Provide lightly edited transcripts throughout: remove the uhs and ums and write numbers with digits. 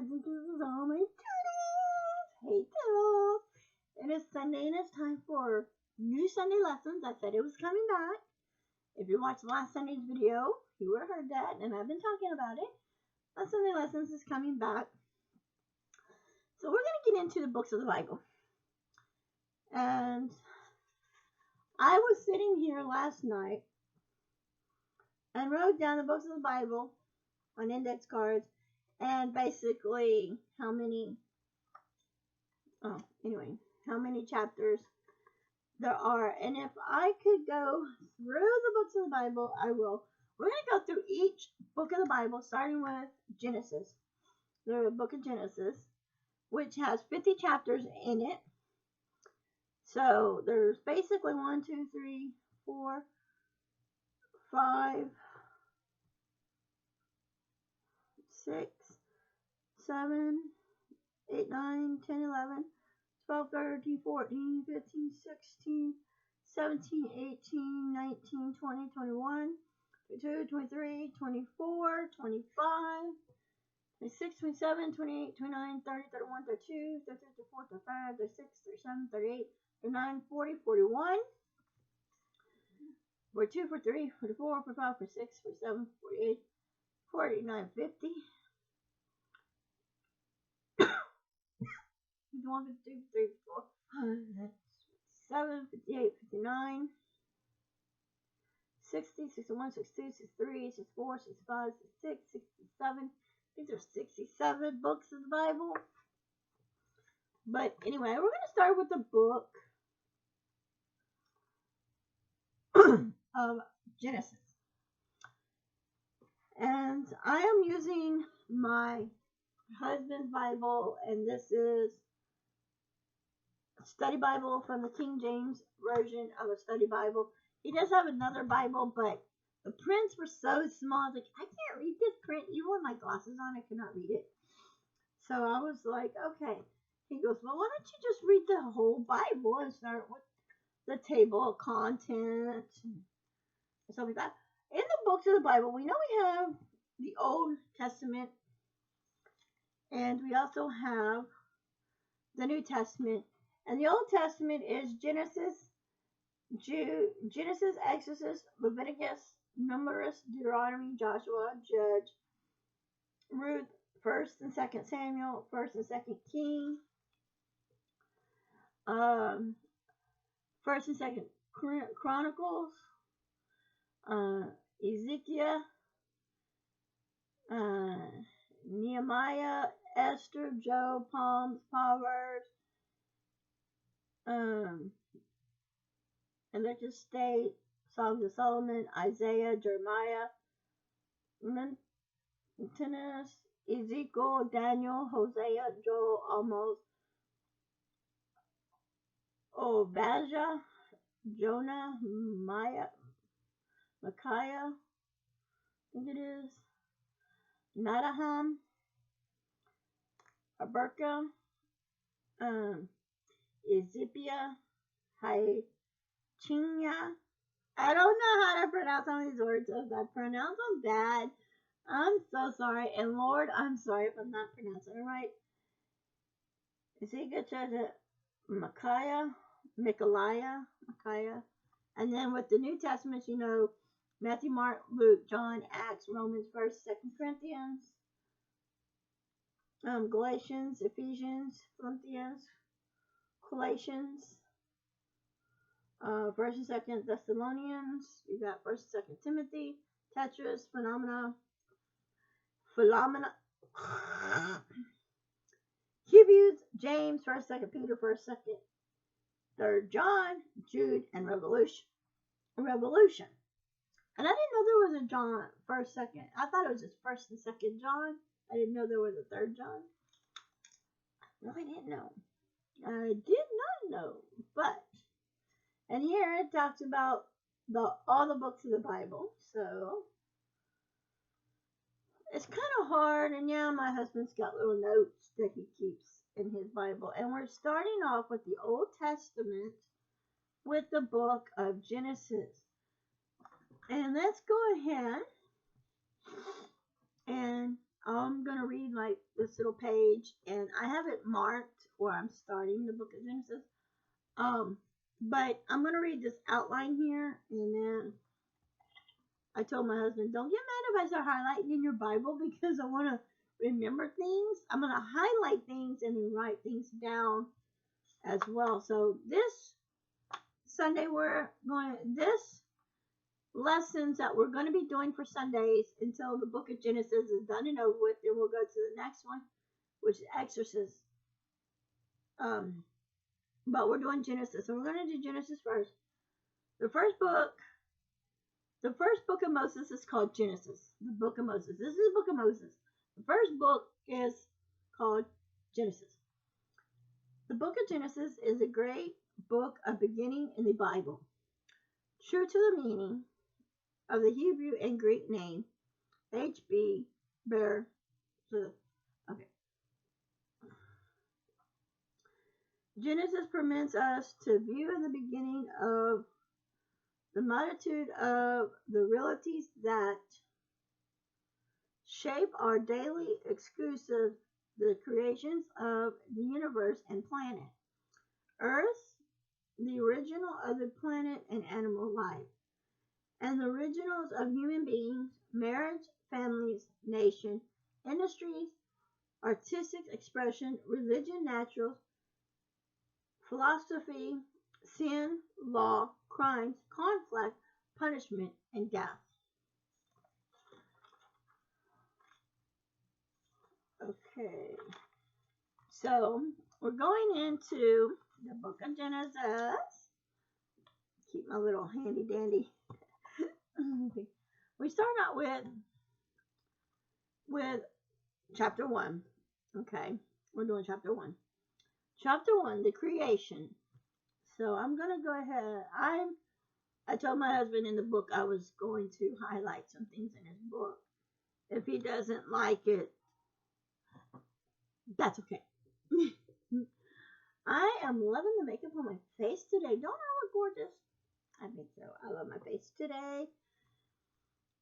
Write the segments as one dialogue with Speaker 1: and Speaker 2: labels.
Speaker 1: fans and kisses all my toodles. Hey toodles. It is Sunday and it's time for new Sunday lessons. I said it was coming back. If you watched last Sunday's video, you would have heard that, and I've been talking about it. My Sunday lessons is coming back. So we're going to get into the books of the Bible. And I was sitting here last night and wrote down the books of the Bible on index cards and basically how many chapters there are. And if I could go through the books of the Bible, I will. We're going to go through each book of the Bible, starting with Genesis, the book of Genesis, which has 50 chapters in it. So there's basically 1, 2, 3, 4, 5, 6, 7, 8, 9, 10, 11, 12, 13, 14, 15, 16, 17, 18, 19, 20, 21, 22, 23, 24, 25, 26, 27, 28, 29, 30, 31, 32, 33, 34, 35, 36, 37, 38, 39, 40, 41, 42, 43, 44, 45, 46, 47, 48, 49, 50, 51, 52, 53, 54, 57, 58, 59, 60, 61, 62, 63, 64, 65, 66, 67. These are 67 books of the Bible. But anyway, we're going to start with the book of Genesis. And I am using my husband's Bible, and this is a study Bible from the King James Version of a study Bible. He does have another Bible, but the prints were so small. I was like, I can't read this print. Even with my glasses on, I could not read it. So I was like, okay. He goes, well, why don't you just read the whole Bible and start with the table of contents and stuff like that. In the books of the Bible, we know we have the Old Testament, and we also have the New Testament. And the Old Testament is Genesis, Exodus, Leviticus, Numbers, Deuteronomy, Joshua, Judge, Ruth, 1st and 2nd Samuel, 1st and 2nd King, 1st and 2nd Chronicles, Ezekiel, Nehemiah, Esther, Job, Psalms, Proverbs, Electric State, Songs of Solomon, Isaiah, Jeremiah, Leviticus, Ezekiel, Daniel, Hosea, Joel, Amos, Obadiah, Jonah, Micaiah, I think it is, Nahum, Habakkuk, Ezekiel, Chinya. I don't know how to pronounce some of these words. If I pronounce them bad, I'm so sorry. And Lord, I'm sorry if I'm not pronouncing it right. Ezekiel, Micaiah. And then with the New Testament, you know, Matthew, Mark, Luke, John, Acts, Romans, 1st, 2nd Corinthians, Galatians, Ephesians, Philippians, Colossians, 1st and 2nd Thessalonians. You got 1st and 2nd Timothy, Tetras, Philomena, Hebrews, James, 1st, 2nd Peter, 1st, 2nd, 3rd John, Jude, and Revolution. And I didn't know there was a John, 1st, 2nd. I thought it was just 1st and 2nd John. I didn't know there was a 3rd John. No, I didn't know. I did not know. But, and here it talks about all the books of the Bible. So, it's kind of hard. And yeah, my husband's got little notes that he keeps in his Bible. And we're starting off with the Old Testament with the book of Genesis. And let's go ahead and I'm going to read like this little page, and I have it marked where I'm starting the book of Genesis. But I'm going to read this outline here, and then I told my husband, don't get mad if I start highlighting in your Bible because I want to remember things. I'm going to highlight things and then write things down as well. So this Sunday, this lessons that we're going to be doing for Sundays until the book of Genesis is done and over with. Then we'll go to the next one, which is Exorcist. But we're doing Genesis. So we're going to do Genesis first. The first book of Moses is called Genesis. The book of Moses. This is the book of Moses. The first book is called Genesis. The book of Genesis is a great book of beginning in the Bible. True to the meaning of the Hebrew and Greek name, HB Bear. Okay. Genesis permits us to view the beginning of the multitude of the realities that shape our daily exclusive, the creations of the universe and planet. Earth, the original of the planet and animal life, and the originals of human beings, marriage, families, nation, industries, artistic expression, religion, naturals, philosophy, sin, law, crimes, conflict, punishment, and death. Okay, so we're going into the book of Genesis. Keep my little handy dandy. We start out with chapter 1. Okay, we're doing chapter 1. Chapter 1, the creation. So I'm going to go ahead. I told my husband in the book I was going to highlight some things in his book. If he doesn't like it, that's okay. I am loving the makeup on my face today. Don't I look gorgeous? I think so. I love my face today.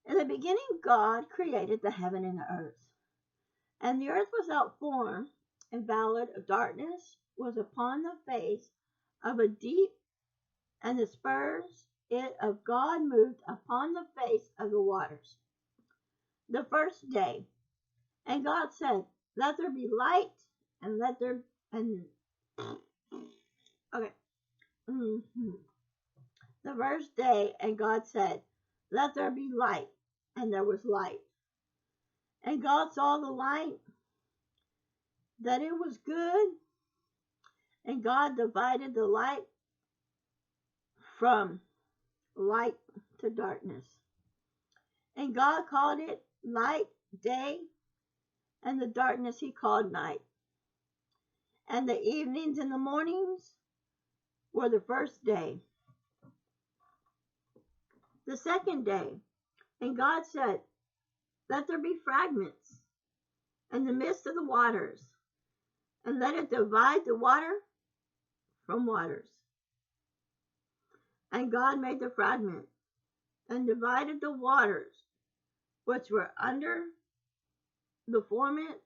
Speaker 1: In the beginning, God created the heaven and the earth. And the earth was without form, and void of darkness was upon the face of a deep, and the spurs it of God moved upon the face of the waters. The first day, and God said, let there be light, and let there, and, okay. The first day, and God said, let there be light, and there was light. And God saw the light, that it was good, and God divided the light from light to darkness. And God called it light day, and the darkness he called night. And the evenings and the mornings were the first day. The second day, and God said, let there be fragments in the midst of the waters, and let it divide the water from waters. And God made the fragment, and divided the waters which were under the formant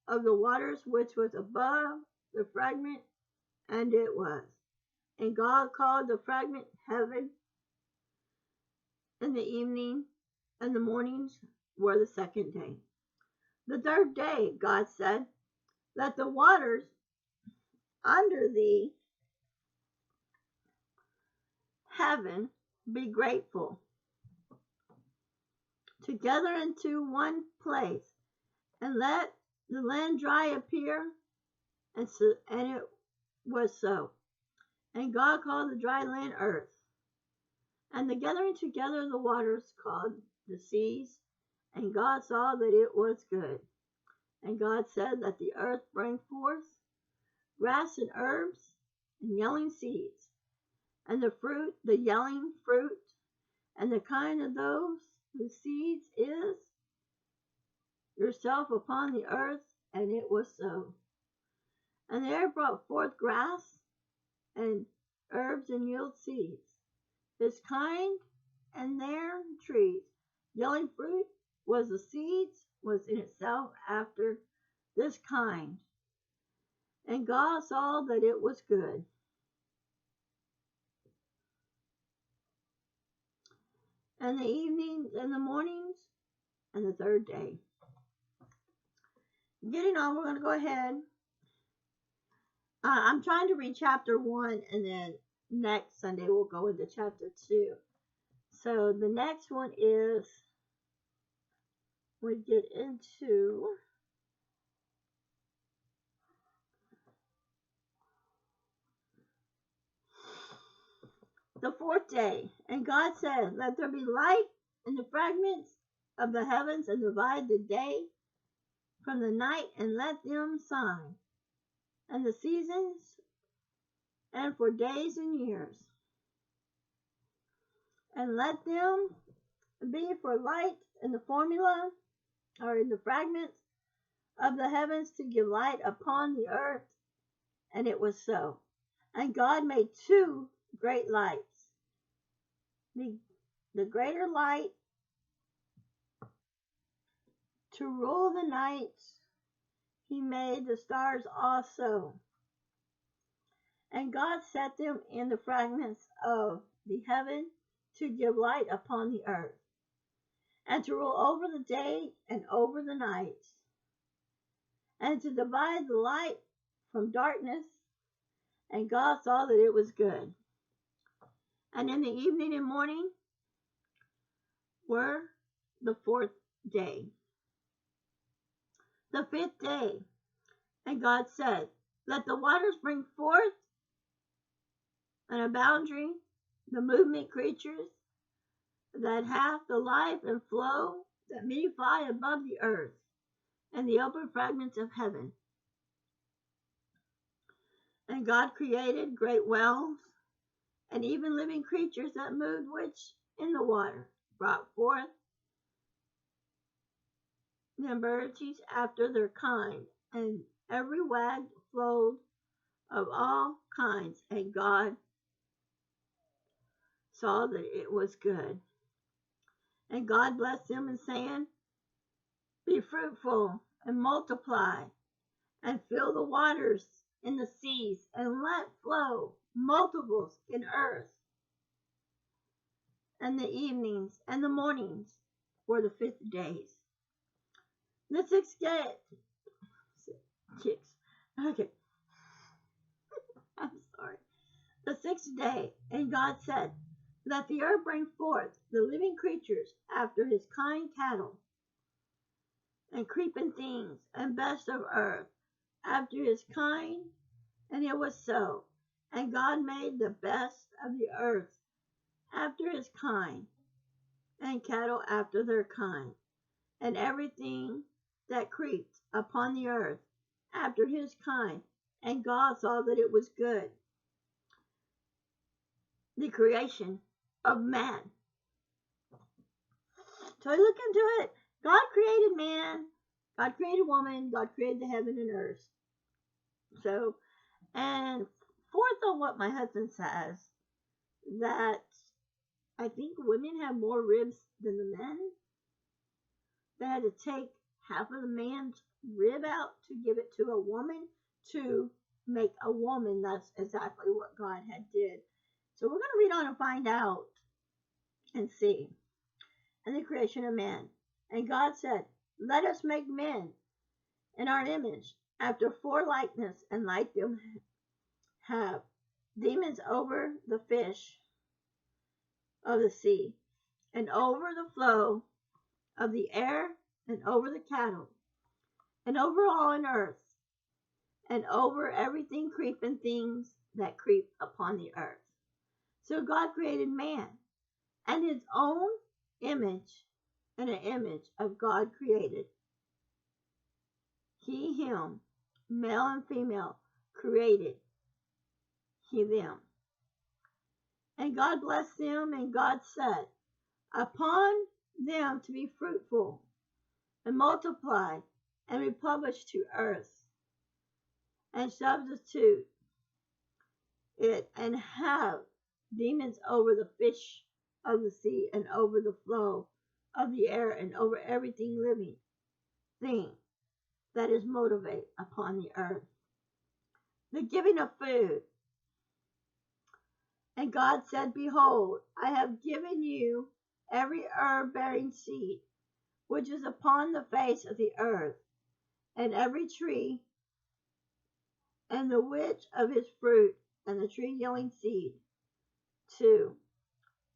Speaker 1: of the waters which was above the fragment, and it was. And God called the fragment heaven. And the evening and the mornings were the second day. The third day, God said, let the waters under the heaven be grateful, together into one place, and let the land dry appear. And it was so. And God called the dry land earth, and the gathering together of the waters called the seas. And God saw that it was good. And God said, let the earth bring forth grass and herbs and yelling seeds, and the yelling fruit, and the kind of those whose seeds is yourself upon the earth. And it was so. And the air brought forth grass and herbs and yield seeds, his kind, and their trees. Yelling fruit was the seeds was in itself after this kind. And God saw that it was good. And the evenings and the mornings and the third day. Getting on, we're going to go ahead. I'm trying to read chapter 1, and then next Sunday we'll go into chapter 2. So the next one is, we get into the fourth day. And God said, let there be light in the fragments of the heavens, and divide the day from the night, and let them sign, and the seasons, and for days and years. And let them be for light in the formula, or in the fragments of the heavens, to give light upon the earth. And it was so. And God made two great lights. The greater light to rule the night. He made the stars also. And God set them in the fragments of the heaven to give light upon the earth, and to rule over the day and over the night, and to divide the light from darkness. And God saw that it was good. And in the evening and morning were the fourth day. The fifth day. And God said, let the waters bring forth and a boundary, the movement creatures that hath the life and flow, that may fly above the earth, and the open fragments of heaven. And God created great whales, and even living creatures that moved, which in the water brought forth members after their kind, and every wag flowed of all kinds. And God saw that it was good. And God blessed them, and saying, be fruitful and multiply, and fill the waters in the seas, and let flow multiples in earth. And the evenings and the mornings were the fifth days. The sixth day, okay, I'm sorry. The sixth day, and God said, let the earth bring forth the living creatures after his kind, cattle, and creeping things, and beasts of earth after his kind. And it was so. And God made the best of the earth after his kind, and cattle after their kind, and everything that creeped upon the earth after his kind. And God saw that it was good. The creation of man. So I look into it. God created man. God created woman. God created the heaven and earth. So, and fourth on what my husband says, that I think women have more ribs than the men. They had to take half of the man's rib out to give it to a woman to make a woman. That's exactly what God had did. So we're going to read on and find out and see. And the creation of man. And God said, let us make men in our image, after forelikeness, and like them have demons over the fish of the sea, and over the flow of the air, and over the cattle, and over all in earth, and over everything creeping things that creep upon the earth. So God created man, and his own image, and an image of God created. He, him, male and female, created he them. And God blessed them, and God said, upon them to be fruitful, and multiply, and replenish to earth, and substitute it, and have demons over the fish of the sea, and over the flow of the air, and over everything living, thing that is motivated upon the earth. The giving of food. And God said, Behold, I have given you every herb bearing seed, which is upon the face of the earth, and every tree, and the which of his fruit, and the tree yielding seed. 2.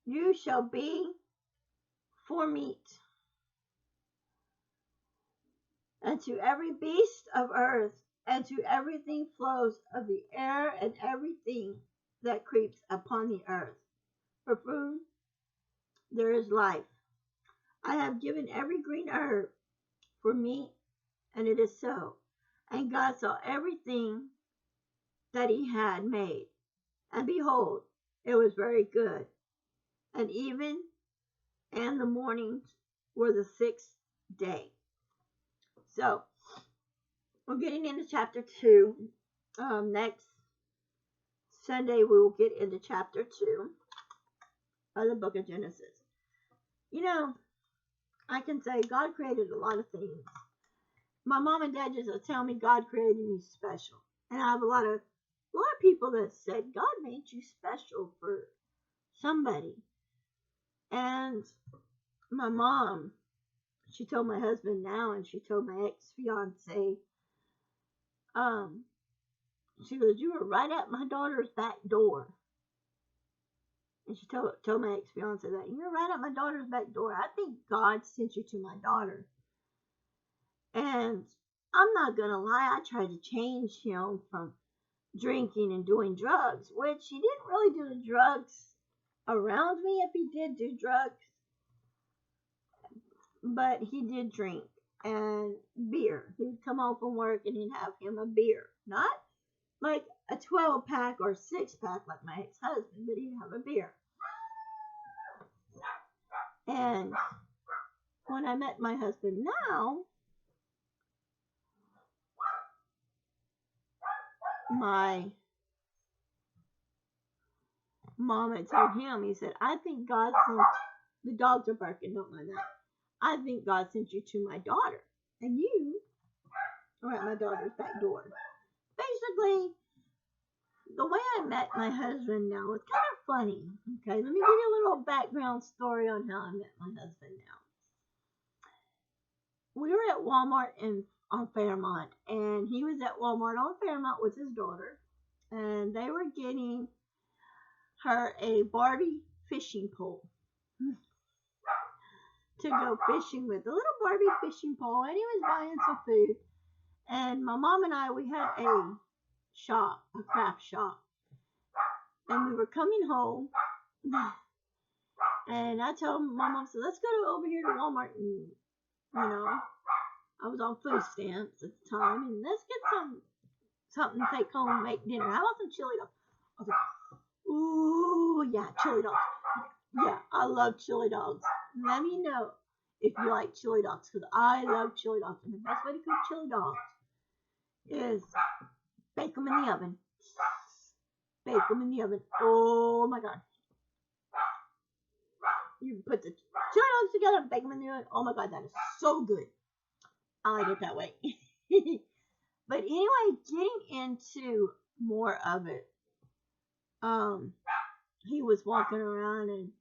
Speaker 1: You shall be for meat. And to every beast of earth, and to everything flows of the air, and everything that creeps upon the earth. For whom there is life. I have given every green herb for meat, and it is so. And God saw everything that he had made, and behold, it was very good. And even and the mornings were the 6th day. So, we're getting into chapter 2. Next Sunday, we will get into chapter 2 of the book of Genesis. You know, I can say God created a lot of things. My mom and dad just tell me God created me special. And I have a lot of people that said God made you special for somebody. And my mom, she told my husband now, and she told my ex-fiance, she goes, you were right at my daughter's back door. And she told my ex-fiance that, you're right at my daughter's back door. I think God sent you to my daughter. And I'm not going to lie, I tried to change him from drinking and doing drugs, which he didn't really do the drugs around me if he did do drugs. But he did drink and beer. He would come home from work and he'd have him a beer. Not like a 12-pack or 6-pack like my ex-husband, but he'd have a beer. And when I met my husband now, my mom had told him, he said, I think God sent, the dogs are barking, don't mind that. I think God sent you to my daughter, and you are at my daughter's back door. Basically, the way I met my husband now is kind of funny. Okay, let me give you a little background story on how I met my husband now. We were at Walmart on Fairmont, and he was at Walmart on Fairmont with his daughter, and they were getting her a Barbie fishing pole to go fishing with, a little Barbie fishing pole, and he was buying some food. And my mom and I, we had a shop, a craft shop, and we were coming home, and I told my mom, so let's go over here to Walmart, and I was on food stamps at the time, and let's get something to take home and make dinner. How about some chili dogs? I was like, ooh, yeah, chili dogs. Yeah, I love chili dogs. Let me know if you like chili dogs, because I love chili dogs. And the best way to cook chili dogs is bake them in the oven. Bake them in the oven. Oh my God. You put the chili dogs together and bake them in the oven. Oh my God, that is so good. I like it that way. But anyway, getting into more of it, he was walking around, and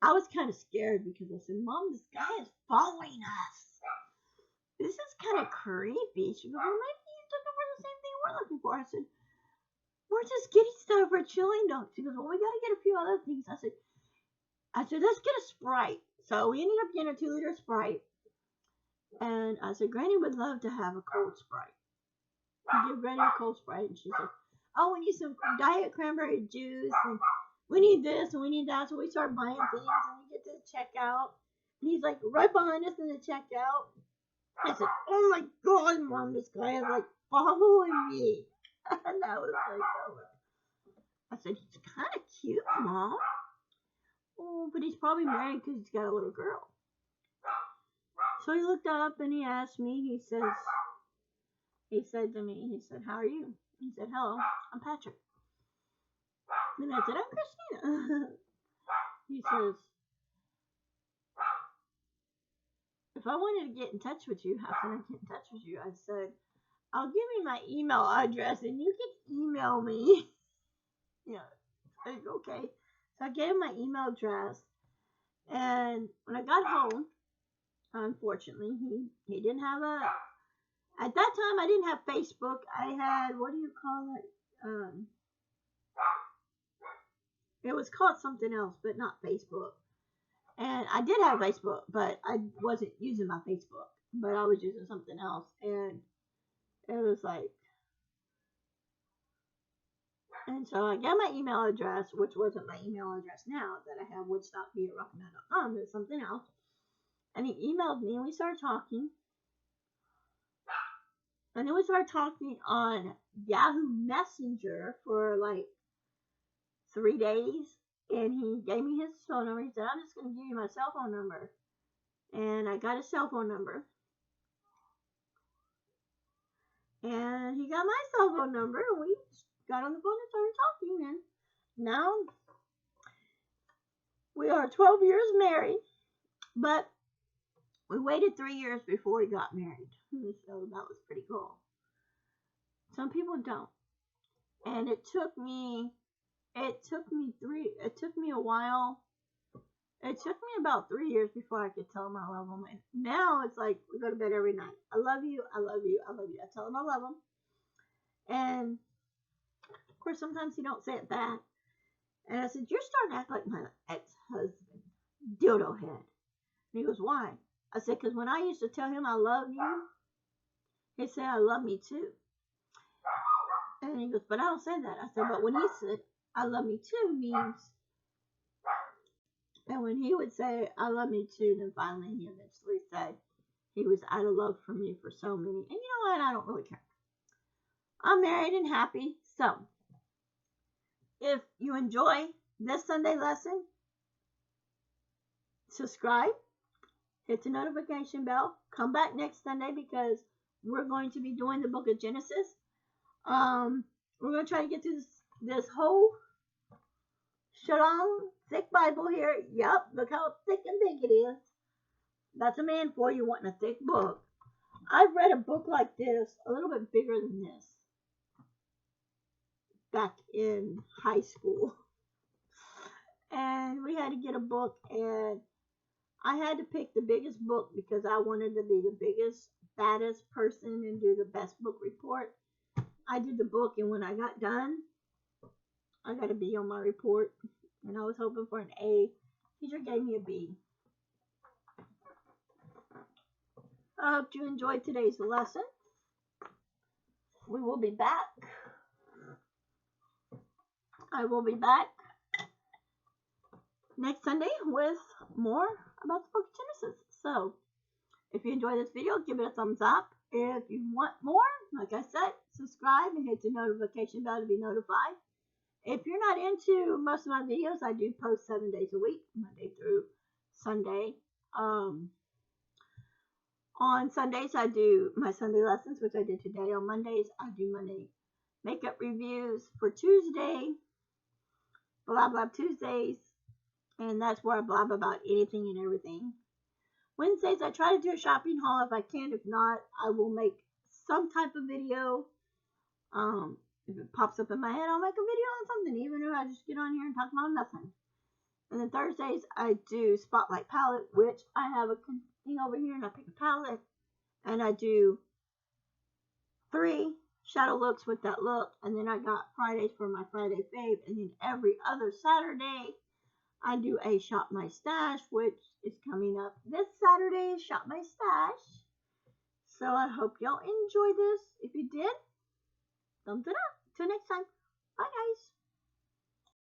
Speaker 1: I was kind of scared because I said, Mom, this guy is following us. This is kind of creepy. She goes, well, maybe he's looking for the same thing we're looking for. I said, we're just getting stuff for chili dogs. She goes, well, we got to get a few other things. I said, let's get a Sprite. So we ended up getting a 2-liter Sprite. And I said, Granny would love to have a cold Sprite. I give Granny a cold Sprite, and she said, oh, we need some diet cranberry juice, and we need this, and we need that. So we start buying things, and we get to the checkout. And he's like right behind us in the checkout. I said, oh my God, Mom, this guy is like following me. And I was like, oh. I said, he's kind of cute, Mom. Oh, but he's probably married because he's got a little girl. So he looked up and he asked me, he said to me, he said, how are you? He said, hello, I'm Patrick. And I said, I'm Christina. He says, if I wanted to get in touch with you, how can I get in touch with you? I said, I'll give you my email address and you can email me. Yeah, like, okay. So I gave him my email address, and when I got home, unfortunately, he didn't have a. At that time, I didn't have Facebook. I had, what do you call it? It was called something else, but not Facebook. And I did have Facebook, but I wasn't using my Facebook. But I was using something else, and it was like. And so I got my email address, which wasn't my email address now that I have, woodstockbe@rockman.com. It was something else. And he emailed me, and we started talking. And then we started talking on Yahoo Messenger for like 3 days. And he gave me his phone number. He said, I'm just going to give you my cell phone number. And I got his cell phone number. And he got my cell phone number. And we got on the phone and started talking. And now we are 12 years married. But we waited 3 years before we got married. So that was pretty cool. Some people don't. And it took me a while. It took me about 3 years before I could tell him I love him. And now it's like we go to bed every night. I love you, I love you, I love you. I tell him I love him. And of course sometimes he don't say it back. And I said, you're starting to act like my ex-husband, dildo head. And he goes, why? I said, because when I used to tell him I love you, he said I love me too. And he goes, but I don't say that. I said, but when he said I love me too means, and when he would say I love me too, then finally he eventually said he was out of love for me for so many. And you know what? I don't really care. I'm married and happy. So if you enjoy this Sunday lesson, subscribe, hit the notification bell, come back next Sunday because we're going to be doing the book of Genesis. We're going to try to get through this whole Shalom, thick Bible here. Yep, look how thick and big it is. That's a man for you wanting a thick book. I've read a book like this, a little bit bigger than this, back in high school. And we had to get a book, and I had to pick the biggest book because I wanted to be the biggest, baddest person and do the best book report. I did the book, and when I got done, I got a B on my report, and I was hoping for an A. Teacher gave me a B. I hope you enjoyed today's lesson. We will be back. I will be back next Sunday with more about the book of Genesis. So, if you enjoyed this video, give it a thumbs up. If you want more, like I said, subscribe and hit the notification bell to be notified. If you're not into most of my videos, I do post 7 days a week, Monday through Sunday. On Sundays, I do my Sunday lessons, which I did today. On Mondays, I do Monday makeup reviews. For Tuesday, blah blah Tuesdays, and that's where I blab about anything and everything. Wednesdays, I try to do a shopping haul if I can. If not, I will make some type of video. If it pops up in my head, I'll make a video on something, even if I just get on here and talk about nothing. And then Thursdays, I do Spotlight Palette, which I have a thing over here, and I pick a palette, and I do 3 shadow looks with that look, and then I got Fridays for my Friday fave, and then every other Saturday, I do a Shop My Stash, which is coming up this Saturday, Shop My Stash. So I hope y'all enjoy this. If you did, thumbs it up. Till next time. Bye, guys.